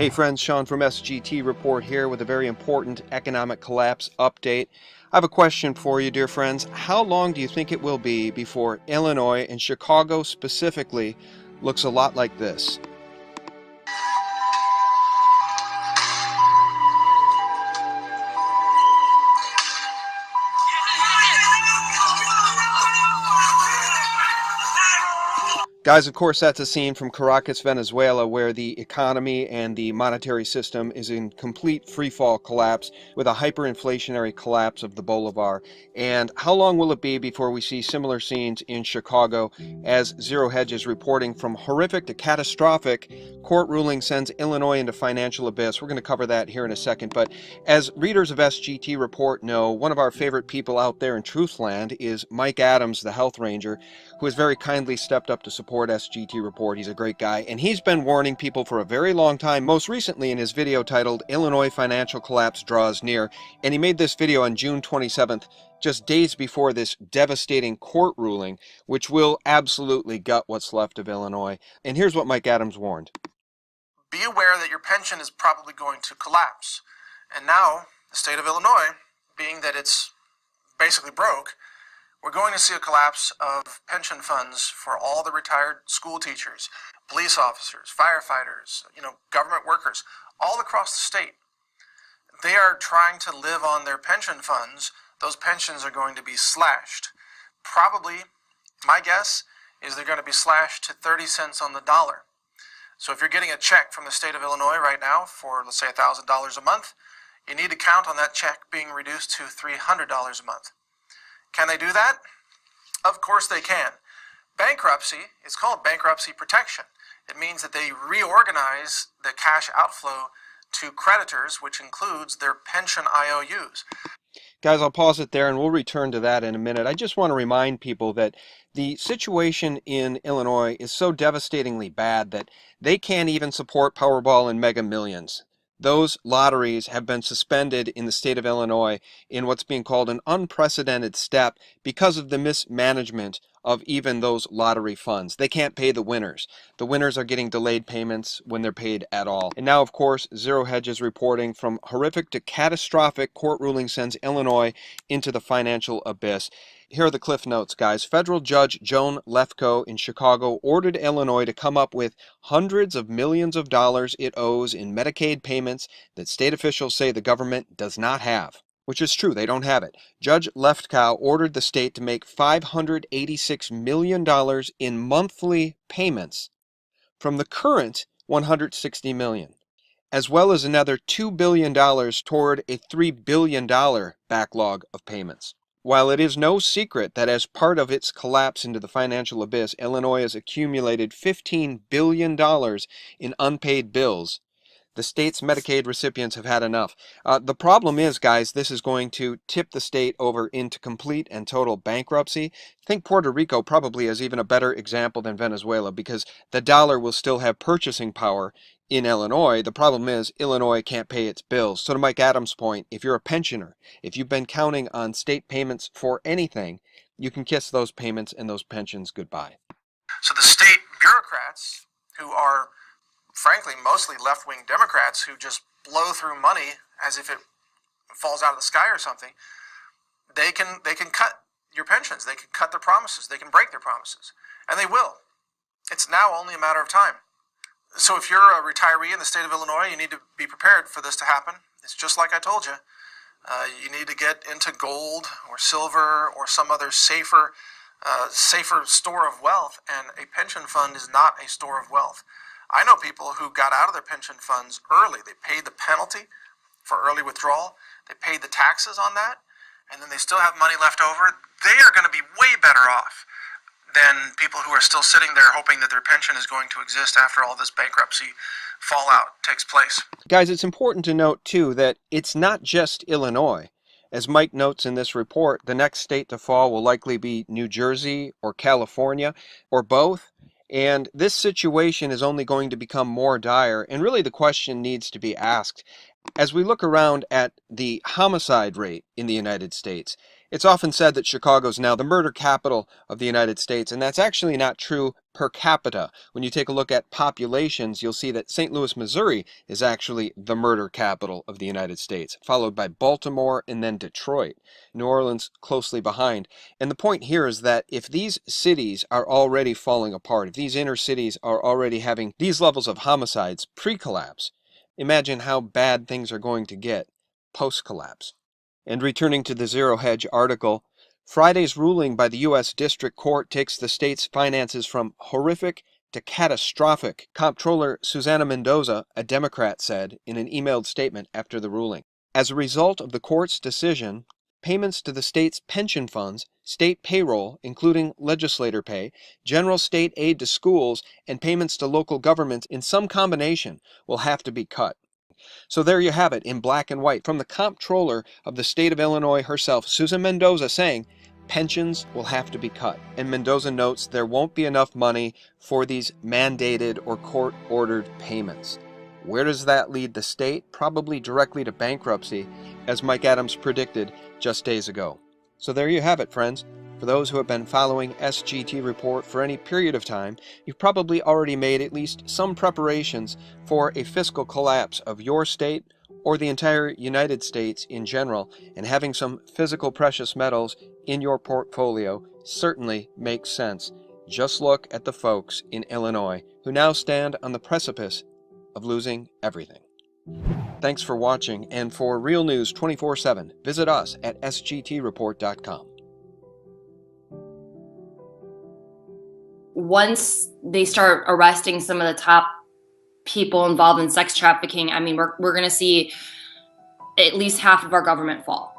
Hey friends, Sean from SGT Report here with a very important economic collapse update. I have a question for you, dear friends. How long do you think it will be before Illinois, and Chicago specifically, looks a lot like this? Guys, of course, that's a scene from Caracas, Venezuela, where the economy and the monetary system is in complete freefall collapse with a hyperinflationary collapse of the bolivar. And how long will it be before we see similar scenes in Chicago? As Zero Hedge is reporting, from horrific to catastrophic, court ruling sends Illinois into financial abyss. We're going to cover that here in a second. But as readers of SGT Report know, one of our favorite people out there in Truthland is Mike Adams, the health ranger, who has very kindly stepped up to support SGT Report. He's a great guy, and he's been warning people for a very long time, most recently in his video titled Illinois Financial Collapse Draws Near. And he made this video on June 27th, just days before this devastating court ruling, which will absolutely gut what's left of Illinois. And here's what Mike Adams warned. Be aware that your pension is probably going to collapse. And now, the state of Illinois, being that it's basically broke, we're going to see a collapse of pension funds for all the retired school teachers, police officers, firefighters, government workers, all across the state. They are trying to live on their pension funds. Those pensions are going to be slashed. Probably, my guess is they're going to be slashed to 30 cents on the dollar. So if you're getting a check from the state of Illinois right now for, let's say, $1,000 a month, you need to count on that check being reduced to $300 a month. Can they do that? Of course they can. Bankruptcy is called bankruptcy protection. It means that they reorganize the cash outflow to creditors, which includes their pension IOUs. Guys, I'll pause it there and we'll return to that in a minute. I just want to remind people that the situation in Illinois is so devastatingly bad that they can't even support Powerball and Mega Millions. Those lotteries have been suspended in the state of Illinois in what's being called an unprecedented step because of the mismanagement of even those lottery funds. They can't pay the winners. The winners are getting delayed payments when they're paid at all. And now, of course, Zero Hedge is reporting, from horrific to catastrophic, court ruling sends Illinois into the financial abyss. Here are the cliff notes, guys. Federal Judge Joan Lefkoe in Chicago ordered Illinois to come up with hundreds of millions of dollars it owes in Medicaid payments that state officials say the government does not have. Which is true, they don't have it. Judge Lefkoe ordered the state to make $586 million in monthly payments from the current $160 million, as well as another $2 billion toward a $3 billion backlog of payments. While it is no secret that as part of its collapse into the financial abyss, Illinois has accumulated $15 billion in unpaid bills, the state's Medicaid recipients have had enough. The problem is, guys, this is going to tip the state over into complete and total bankruptcy. I think Puerto Rico probably is even a better example than Venezuela, because the dollar will still have purchasing power in Illinois. The problem is Illinois can't pay its bills. So to Mike Adams' point, if you're a pensioner, if you've been counting on state payments for anything, you can kiss those payments and those pensions goodbye. So the state bureaucrats, who are frankly mostly left-wing Democrats who just blow through money as if it falls out of the sky or something, they can cut your pensions, they can cut their promises, they can break their promises, and they will. It's now only a matter of time. So if you're a retiree in the state of Illinois, you need to be prepared for this to happen. It's just like I told you. You need to get into gold or silver or some other safer store of wealth, and a pension fund is not a store of wealth. I know people who got out of their pension funds early. They paid the penalty for early withdrawal. They paid the taxes on that, and then they still have money left over. They are going to be way better off than people who are still sitting there hoping that their pension is going to exist after all this bankruptcy fallout takes place. Guys, it's important to note, too, that it's not just Illinois. As Mike notes in this report, the next state to fall will likely be New Jersey or California, or both. And this situation is only going to become more dire, and really the question needs to be asked. As we look around at the homicide rate in the United States, It's often said that Chicago's now the murder capital of the United States, and that's actually not true per capita. When you take a look at populations, you'll see that St. Louis, Missouri is actually the murder capital of the United States, followed by Baltimore and then Detroit. New Orleans closely behind. And the point here is that if these cities are already falling apart, if these inner cities are already having these levels of homicides pre-collapse, imagine how bad things are going to get post-collapse. And returning to the Zero Hedge article, Friday's ruling by the U.S. District Court takes the state's finances from horrific to catastrophic, Comptroller Susana Mendoza, a Democrat, said in an emailed statement after the ruling. As a result of the court's decision, payments to the state's pension funds, state payroll, including legislator pay, general state aid to schools, and payments to local governments in some combination will have to be cut. So there you have it in black and white from the comptroller of the state of Illinois herself, Susan Mendoza, saying pensions will have to be cut. And Mendoza notes there won't be enough money for these mandated or court-ordered payments. Where does that lead the state? Probably directly to bankruptcy, as Mike Adams predicted just days ago. So there you have it, friends. For those who have been following SGT Report for any period of time, you've probably already made at least some preparations for a fiscal collapse of your state or the entire United States in general, and having some physical precious metals in your portfolio certainly makes sense. Just look at the folks in Illinois who now stand on the precipice of losing everything. Thanks for watching, and for real news 24/7, visit us at sgtreport.com. Once they start arresting some of the top people involved in sex trafficking, I mean, we're going to see at least half of our government fall.